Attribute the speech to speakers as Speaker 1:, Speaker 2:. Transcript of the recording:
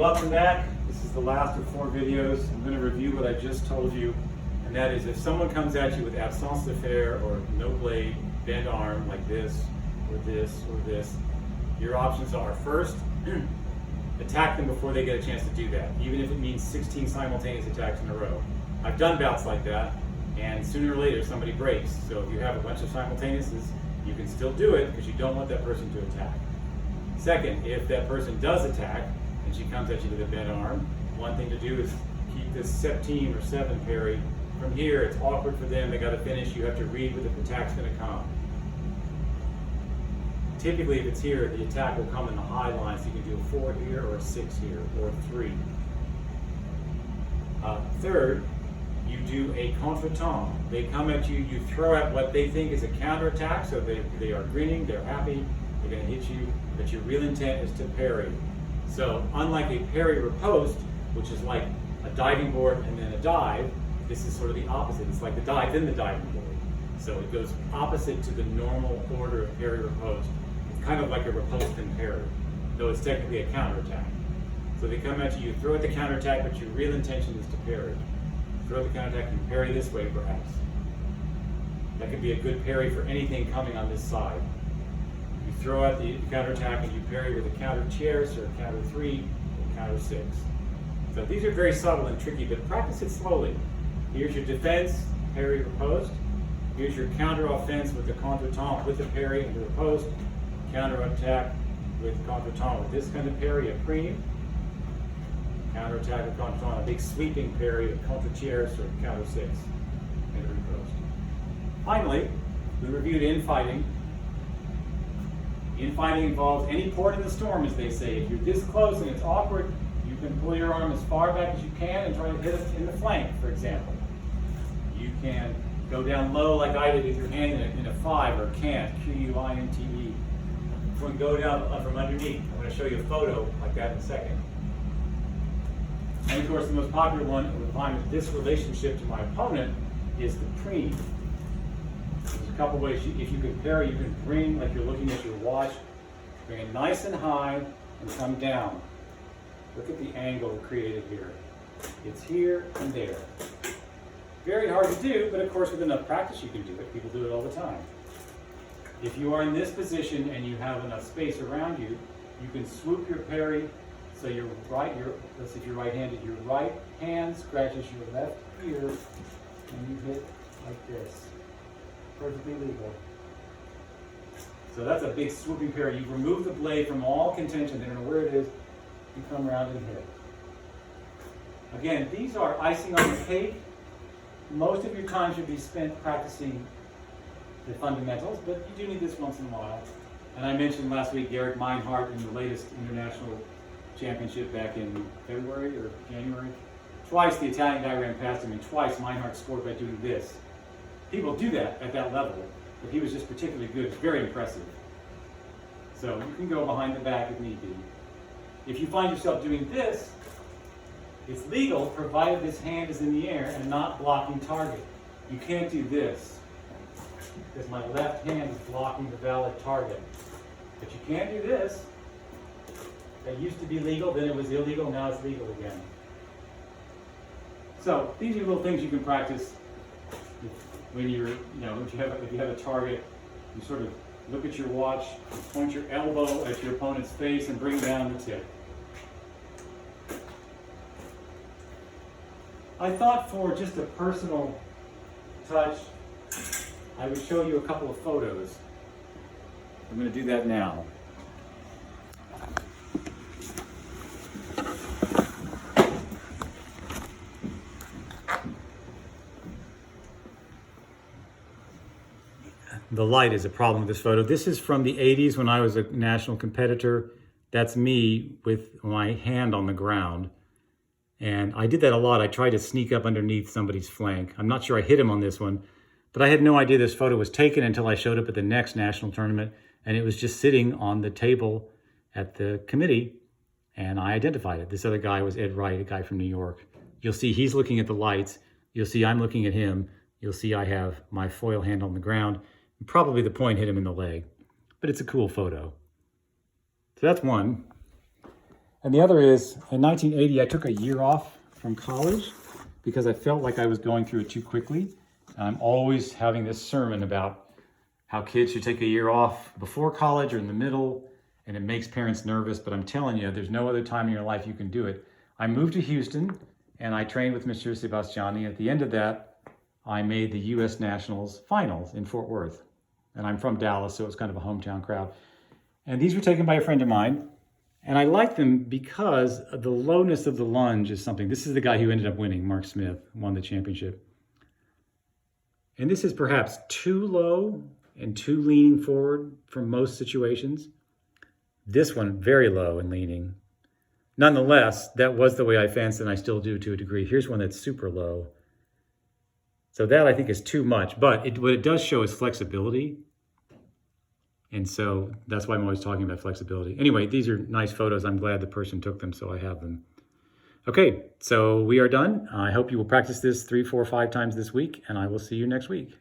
Speaker 1: welcome back. This is the last of 4 videos. I'm going to review what I just told you, and that is if someone comes at you with absence de fer or no blade, bent arm like this, or this, or this, your options are first, attack them before they get a chance to do that, even if it means 16 simultaneous attacks in a row. I've done bouts like that, and sooner or later somebody breaks. So if you have a bunch of simultaneouses, you can still do it because you don't want that person to attack. Second, if that person does attack and she comes at you with a bent arm, one thing to do is keep this 17 or 7 parry. From here, it's awkward for them. They got to finish. You have to read where the attack's going to come. Typically, if it's here, the attack will come in the high line, so you can do a 4 here or a 6 here or a 3. Third, you do a contretemps. They come at you, you throw out what they think is a counterattack, so they are grinning, they're happy, they're going to hit you, but your real intent is to parry. So unlike a parry riposte, which is like a diving board and then a dive, this is sort of the opposite. It's like the dive, then the diving board. So it goes opposite to the normal order of parry riposte. It's kind of like a riposte and parry, though it's technically a counterattack. So they come at you, you throw at the counterattack, but your real intention is to parry. Throw the counterattack and parry this way, perhaps. That could be a good parry for anything coming on this side. You throw out the counterattack and you parry with a counter tierce or a counter 3 or counter 6. So these are very subtle and tricky, but practice it slowly. Here's your defense, parry, riposte. Here's your counter offense with the contretemps with the parry and the riposte. Counter attack with contretemps with this kind of parry, a cream. Counter attack with contretemps, a big sweeping parry, a counter tierce or counter 6, and a riposte. Finally, we reviewed infighting. Infighting involves any port in the storm, as they say. If you're this close and it's awkward, you can pull your arm as far back as you can and try to hit it in the flank, for example. You can go down low like I did with your hand in a 5 or cant, Q-U-I-N-T-E. You can go down from underneath. I'm going to show you a photo like that in a second. And of course, the most popular one at the time is this relationship to my opponent is the preen. There's a couple ways. If you can parry, you can bring, like you're looking at your watch, bring it nice and high and come down. Look at the angle created here. It's here and there. Very hard to do, but of course with enough practice you can do it. People do it all the time. If you are in this position and you have enough space around you, you can swoop your parry so let's see if you're right-handed, your right hand scratches your left ear and you hit like this. Perfectly legal. So that's a big swooping parry. You remove the blade from all contention. They don't know where it is. You come around and hit. Again, these are icing on the cake. Most of your time should be spent practicing the fundamentals, but you do need this once in a while. And I mentioned last week Eric Meinhardt in the latest international championship back in February or January. Twice the Italian guy ran past him, and twice Meinhardt scored by doing this. People do that at that level, but he was just particularly good. It's very impressive. So you can go behind the back if need be. If you find yourself doing this, it's legal provided this hand is in the air and not blocking target. You can't do this because my left hand is blocking the valid target. But you can do this. That used to be legal, then it was illegal, now it's legal again. So these are little things you can practice when you're, if you have a target. You sort of look at your watch, point your elbow at your opponent's face, and bring down the tip. I thought for just a personal touch, I would show you a couple of photos. I'm going to do that now. The light is a problem with this photo. This is from the 80s when I was a national competitor. That's me with my hand on the ground. And I did that a lot. I tried to sneak up underneath somebody's flank. I'm not sure I hit him on this one, but I had no idea this photo was taken until I showed up at the next national tournament, and it was just sitting on the table at the committee, and I identified it. This other guy was Ed Wright, a guy from New York. You'll see he's looking at the lights. You'll see I'm looking at him. You'll see I have my foil hand on the ground. And probably the point hit him in the leg, but it's a cool photo. So that's one. And the other is, in 1980, I took a year off from college because I felt like I was going through it too quickly. I'm always having this sermon about how kids should take a year off before college or in the middle, and it makes parents nervous, but I'm telling you, there's no other time in your life you can do it. I moved to Houston, and I trained with Mr. Sebastiani. At the end of that, I made the U.S. Nationals finals in Fort Worth. And I'm from Dallas, so it's kind of a hometown crowd. And these were taken by a friend of mine, and I like them because the lowness of the lunge is something. This is the guy who ended up winning, Mark Smith, won the championship. And this is perhaps too low and too leaning forward for most situations. This one, very low and leaning. Nonetheless, that was the way I fenced, and I still do to a degree. Here's one that's super low. So that I think is too much, but what it does show is flexibility. And so that's why I'm always talking about flexibility. Anyway, these are nice photos. I'm glad the person took them, so I have them. Okay, so we are done. I hope you will practice this 3, 4, 5 times this week, and I will see you next week.